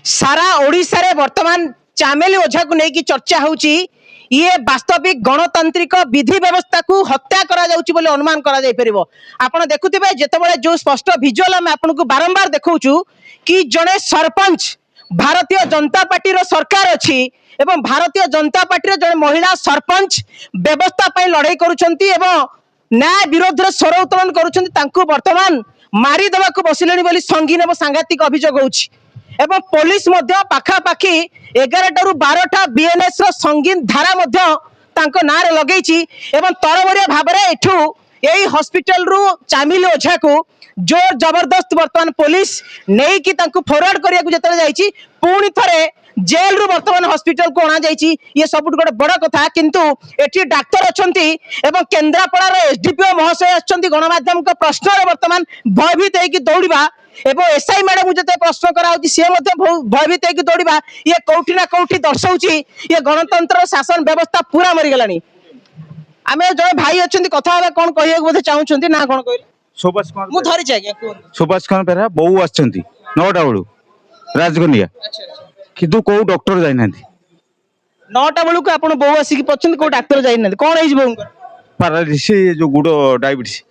सारा ओडिशा रे वर्तमान चामेली ओझा को लेकिन चर्चा होची ये वास्तविक गणतांत्रिक विधि व्यवस्था को हत्या करा जाउची बोले अनुमान करा जाय परिबो। आपण देखुथिबे जेतेबेले जो स्पष्ट विजुअल हम आपनको बारंबार देखौचू कि जने सरपंच भारतीय जनता पार्टी रो सरकार अछि एवं भारतीय जनता पार्टी रो जने महिला सरपंच व्यवस्था पय लड़ाई करूछंती एवं न्याय विरोध रे स्वर उत्तोलन करूछंती तांको वर्तमान मारी देबा को बसिलेनी बोली संगीन एवं सांघातिक अभियोग होउची एवं पुलिस मध्य पाखा पाखी 11 रु 12 बीएनएस रो संगीन धारा मध्य तांको नारे लगेची एवं तरबरिया भाबरे एठू एई हॉस्पिटल रु चामिल ओझा को जोर जबरदस्त वर्तमान पुलिस नहीं कि तांको फॉरवर्ड करिया को जतरे जाईची पुणी थरे जेल रु वर्तमान हॉस्पिटल को आना जाईची ये सबुट गोटे बड़ कथा किंतु एठी डाक्टर अछंती एवं केंद्रापड़ा रो एसडीपीओ महाशय अछंती गणमाध्यम को प्रश्न रे वर्तमान भयभीत है कि दौड़िबा एवं एसआई मैडम जते प्रश्न कराउची से मते भयभीत है कि दौड़िबा ये कोठी ना कोठी दर्शाउची ये गणतंत्र शासन व्यवस्था पूरा मरि गलानी। आमे जो भाई अछंती कथा हबा कोन कहियो बोधे चाहुचंती ना कोन कहले सुभाष कुमार मु धरि जाय सुभाष कुमार पेरा बहु आछंती 9टा बेलू राजगनिया किंतु को डॉक्टर जाई नांती 9टा बेलू को आपण बहु आसी कि पछन को डॉक्टर जाई नांती कोन हेज बहु पैरालिसिस जो गुडो डायबिटीज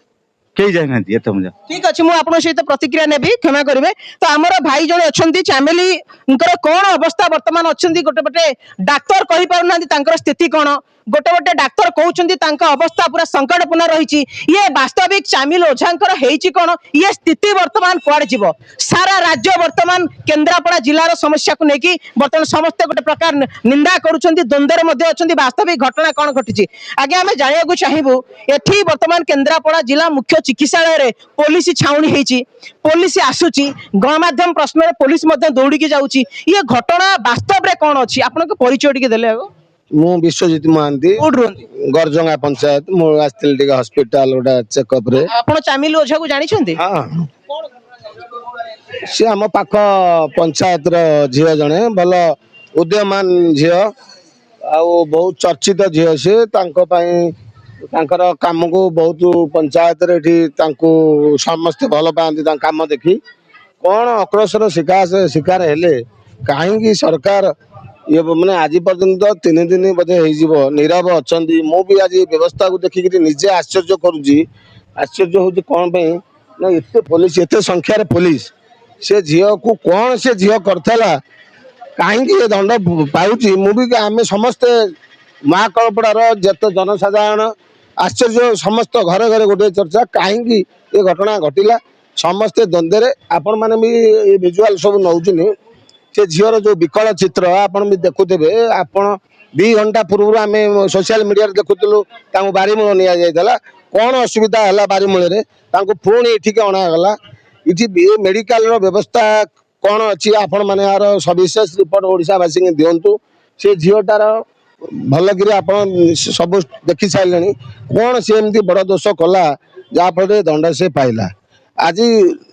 कई जाई नांती एत मुजा ठीक अछि मु आपण सहित प्रतिक्रिया नेबी क्षमा करिवे तो हमर भाई जने अछंती चामेली कोन अवस्था वर्तमान अछंती गोटे बटे डॉक्टर कहि पाउ नांती तांकर स्थिति कोन गोटे गोटे डाक्तर कहउछंती तांका अवस्था पूरा संकटपूर्ण रहिछि ये वास्तविक चामिल ओझांकर हेछि कोन ये स्थिति वर्तमान कुआड जीवो सारा राज्य वर्तमान केंद्रापड़ा जिल्ला रो समस्या को नेकी वर्तमान समस्त गोटे प्रकार निंदा करूछंती द्वंद्वर मध्ये अछंती वास्तविक घटना कोन घटिछि आगे हमें जानिया को चाहिबो एठी वर्तमान केंद्रापड़ा जिला मुख्य चिकित्सालय रे पुलिस छाउनी हेछि पुलिस आसुछि गणमाध्यम प्रश्न रे पुलिस मध्ये दौड़ी के जाउछि ये घटना वास्तव रे कोन अछि आपन को परिचय टिके देले आगो मु विश्वजित महांती गरजंगा पंचायत मु आस्थिल टिका हॉस्पिटल ओडा चेकअप रे आपण चामिल ओझा को जानि छथि हां से हम पाख पंचायत रो झियो जणे भल उद्यमान झियो आ बहुत चर्चित झियो से तांको पई तांकर काम को बहुत पंचायत रे एठी तांको समस्त भल पांती तां काम देखि कोन अग्रसर शिकार हेले काहे की सरकार ये मैंने आज पर्यंत 3 दिन बोधे हो नीरव अच्छा भी आज व्यवस्था को देखिक निजे आश्चर्य करुच्ची आश्चर्य हूँ कौन ना एत पुलिस एत संख्यार पुलिस से झील को कौन से झील करथला कहीं दंड पाऊँगी मुझे आम समस्ते माँ कल्पड़ार जिते जनसाधारण आश्चर्य समस्त घरे घरे गोटे चर्चा कहीं ये घटना घटला समस्ते द्वंद्व आपण मैंने भी विजुआल सब नौनी से झीर जो विकल चित्र आपण भी देखुथे आपण 2 घंटा पूर्व आम सोशल मीडिया देखुलु बारीमूल नि जाइला कौन असुविधा है बारीमूल पुणी ये अणागला ये मेडिकल व्यवस्था कौन अच्छी आपण मैंने यार सविशेष रिपोर्ट ओडावासी दिंतु से झीटार भलक सब देखी सारे कौन सी एमती बड़ दोष कला जहाँफल दंड से पाइला आज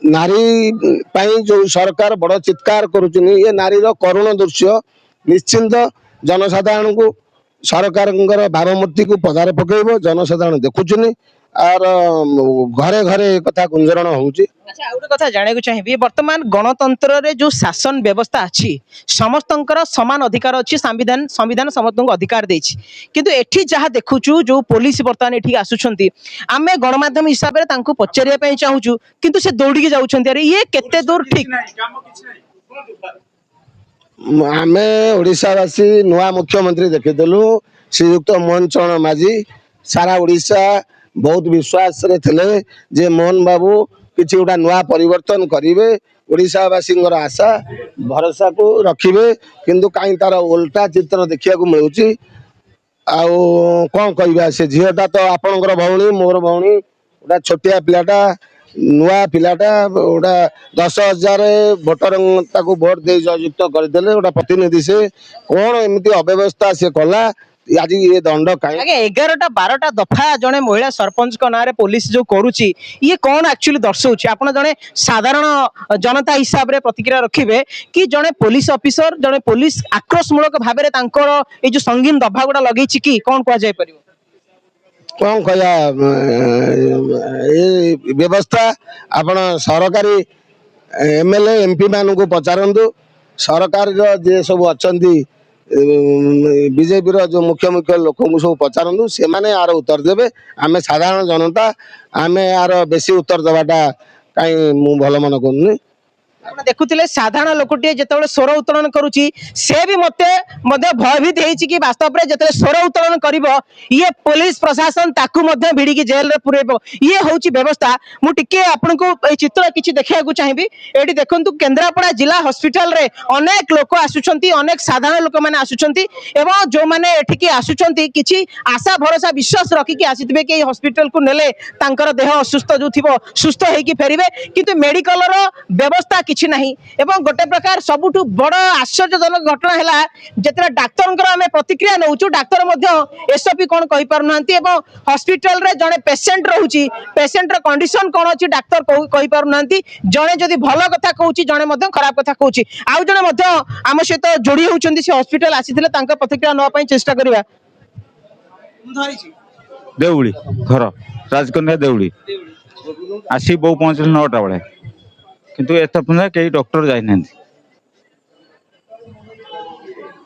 नारी पाई जो सरकार बड़ चित्कार करुचुन ये नारी करुण दृश्य निश्चिंत जनसाधारण को सरकार भावमूर्ति को पदार पकड़ जनसाधारण देखुचुन आर घरे घरे कथा गुंजरण होउची। अच्छा आ कथा जाने को चाहिए वर्तमान गणतंत्र रे जो शासन व्यवस्था अच्छी समस्तंकर समान अधिकार अच्छी संविधान संविधान समस्त अधिकार देछि किंतु एठी जहा देखुचु जो पुलिस वर्तमान एठी आसुछंती आमे गणमाध्यम हिसाब रे तांको पचरिया पई चाहूचु किंतु से दौड़ी के जाउछंती अरे ये केते दूर ठीक आमे ओडिशावासी नुआ मुख्यमंत्री देखिदेलु श्रीयुक्त मोहन चरण माझी सारा ओडिशा बहुत विश्वास रे थिले जे मोहन बाबू किसी गोटा नुआ परिवर्तन करेंगे ओडिशावासी आशा भरोसा को रखिए किंतु कहीं तार उल्टा चित्र देखा मिलूँ कौन कह से झीटा तो आपणकर भौणी मोर भौणी गोटा छोटिया पिलाटा नुआ पिलाटा गोटा 10,000 भोटर भोट दे जयुक्त करदे गोटा प्रतिनिधि से कौन एमती अव्यवस्था से कला आज ये दंड कहीं 11टा 12टा दफा जने महिला सरपंच को नारे पुलिस जो करुची ये कौन एक्चुअली दर्शाउची आपण जने साधारण जनता हिसाब रे प्रतिक्रिया रखिबे कि जने पुलिस ऑफिसर जने पुलिस आक्रोशमूलक भाबे रे तांकर ए जो संगीन दफा गुडा लगेची कि कौन कह जाय परिबो कौन कया व्यवस्था आपण सरकारी एमएलए एमपी मान को पचारंतु ସରକାରର ଯିଏ ସବୁ ଅଛନ୍ତି ବିଜେପିର ଯୋଉ ମୁଖ୍ୟ ମୁଖ୍ୟ ଲୋକଙ୍କୁ ସବୁ ପଚାରନ୍ତୁ, ସେମାନେ ଆର ଉତ୍ତର ଦେବେ। ଆମେ ସାଧାରଣ ଜନତା ଆମେ ଆର ବେଶୀ ଉତ୍ତର ଦେବାଟା କାହିଁ ମୁଁ ଭଲ ମନେ କରୁନି। ଆପଣ ଦେଖୁଥିଲେ ସାଧାରଣ ଲୋକଟିଏ ଯେତେବେଳେ ସ୍ୱର ଉତ୍ତୋଳନ କରୁଛି ସେ ବି ମତେ ଭୟଭୀତ ହେଇଛି କି ବାସ୍ତବରେ ଯେତେବେଳେ ସ୍ୱର ଉତ୍ତୋଳନ କରିବ ଇଏ ପୋଲିସ ପ୍ରଶାସନ ତାକୁ ମଧ୍ୟ ଭିଡ଼ିକି ଜେଲରେ ପୁରେଇବ। ଇଏ ହଉଛି ବ୍ୟବସ୍ଥା। ମୁଁ ଟିକେ ଆପଣଙ୍କୁ এই ଚିତ୍ର କିଛି ଦେଖିବାକୁ ଚାହିଁବି। ଏଠି ଦେଖନ୍ତୁ କେନ୍ଦ୍ରାପଡ଼ା ଜିଲ୍ଲା ହସ୍ପିଟାଲରେ ଅନେକ ଲୋକ ଆସୁଛନ୍ତି, ଅନେକ ସାଧାରଣ ଲୋକମାନେ ଆସୁଛନ୍ତି ଏବଂ ଯେଉଁମାନେ ଏଠିକି ଆସୁଛନ୍ତି କିଛି ଆଶା ଭରସା ବିଶ୍ୱାସ ରଖିକି ଆସିଥିବେ କି ଏଇ ହସ୍ପିଟାଲକୁ ନେଲେ ତାଙ୍କର ଦେହ ଅସୁସ୍ଥ ଯେଉଁ ଥିବ ସୁସ୍ଥ ହେଇକି ଫେରିବେ, କିନ୍ତୁ ମେଡିକାଲର ବ୍ୟବସ୍ଥା କିଛି ନାହିଁ। ଏବଂ ଗୋଟେ ପ୍ରକାର ସବୁଠୁ ବଡ଼ ଆଶ୍ଚର୍ଯ୍ୟଜନକ ଘଟଣା ହେଲା ଯେତେବେଳେ ଡାକ୍ତରଙ୍କର ଆମେ ପ୍ରତିକ୍ରିୟା ନେଉଛୁ ଡାକ୍ତର ମଧ୍ୟ ଏସପି କ'ଣ କହିପାରୁନାହାନ୍ତି ଏବଂ ହସ୍ପିଟାଲରେ ଜଣେ ପେସେଣ୍ଟ ରହୁଛି, ପେସେଣ୍ଟର କଣ୍ଡିସନ କ'ଣ ଅଛି ଡାକ୍ତର କହିପାରୁନାହାନ୍ତି। ଜଣେ ଯଦି ଭଲ କଥା କହୁଛି ଜଣେ ମଧ୍ୟ ଖରାପ କଥା କହୁଛି। ଆଉ ଜଣେ ମଧ୍ୟ ଆମ ସହିତ ଯୋଡ଼ି ହେଉଛନ୍ତି, ସେ ହସ୍ପିଟାଲ ଆସିଥିଲେ, ତାଙ୍କ ପ୍ରତିକ୍ରିୟା ନେବା ପାଇଁ ଚେଷ୍ଟା କରିବା। ଦେଉଳି ଘର ରାଜକନ୍ୟା ଦେଉଳି ଆସି ବୋଉ ପହଞ୍ଚିଲେ 9ଟା ବେଳେ, କିନ୍ତୁ ଏତେ ପର୍ଯ୍ୟନ୍ତ କେହି ଡକ୍ଟର ଯାଇନାହାନ୍ତି।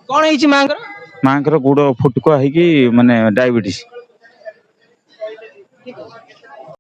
କ'ଣ ହେଇଛି ମାଙ୍କର? ମାଙ୍କର ଗୋଡ଼ ଫୁଟୁକା ହେଇକି ମାନେ ଡାଇବେଟିସ୍